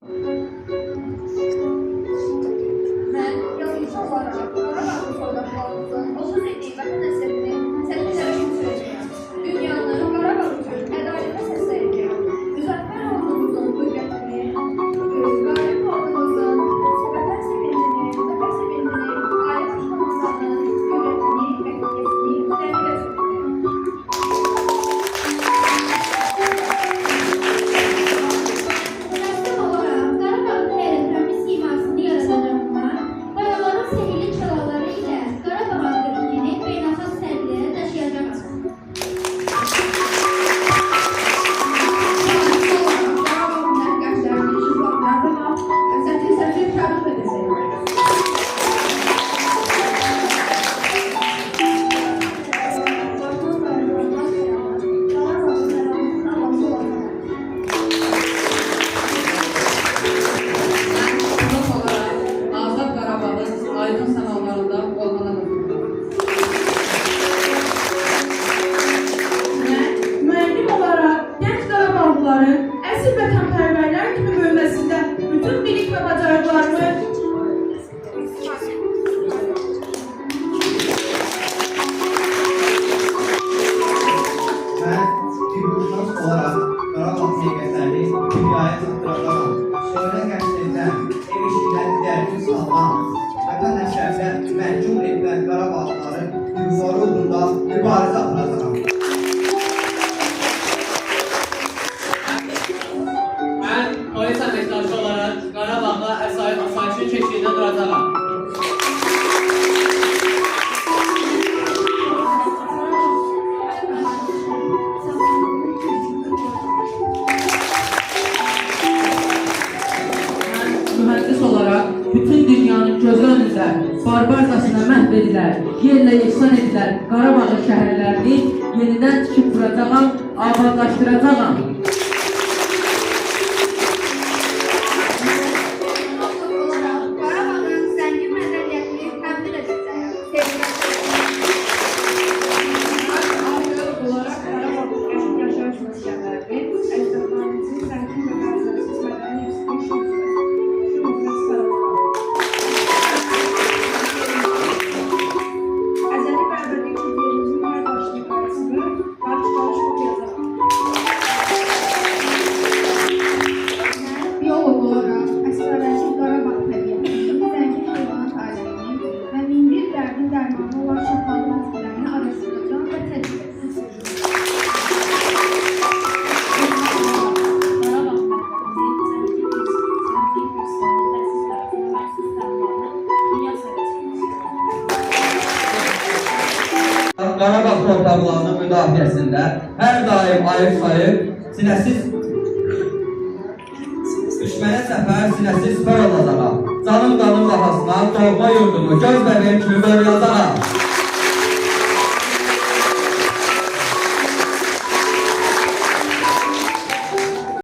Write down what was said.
Ben yazılmış olarak Karabağ soydaşlarımızın 30 illik vətən əsərini səslənərək söyləyirəm. Dünyanın Qarabağ üçün ədalətə səsləyirəm. Müzəffər ordumuzun qüvvətini, qalib ordumuzun vətən sevincini, ailə başqalarının qüvvətini, qətiyyətini təmin edirəm. Əsl vətənpərvərlər kimi bölməsində bütün bilik və bacarıqlarımı Ben Tribunal olarak Qarabağ seyircileri dünyaya satıracağım. Şöyle gençlerden, ev işçiler derdi sağlam. Vətən əsərdə məhkum edilən Qarabağlıları yuxarı uğrunda mübarizə aparacağım. Ben polis əməkdaşı olarak Qarabağda asayişin keşiyində duracağam. Mühendis olarak bütün dünyanın gözü önündə barbarcasına məhv edilər, yerlə yeksan edilər Qarabağ şəhərlərini yenidən tikib quracağam, abadlaşdıracağam. Qarabağın zəngin mədəniyyətini təmin edəcəyəm. arkeolog olarak Qarabağ yaşayış məskənlərini, əcdadlarımızın zəngin və bənzərsiz mədəni irsini şüuruna çıxaracağam. Əzəli bərbərlik kültürümüzün hər daşlı qarasını qarış-qarış oxuyacağam. Biolog olarak əsrarəncil Qarabağ təbiətinin, zəngin heyvanat aləminin və minbir dərdin dərmanı olan şəfalı bitkilərini araşdıracağam və tədqiq edəcəm. Qarabağ torpaqlarının müdafiəsində hər daim ayıq sayıb, sinəsiz düşmənə səfər, sinəsiz sipər olacağam. Canım qanım bahasına doğma yurdumu göz bəbəyim kimi qoruyacağam.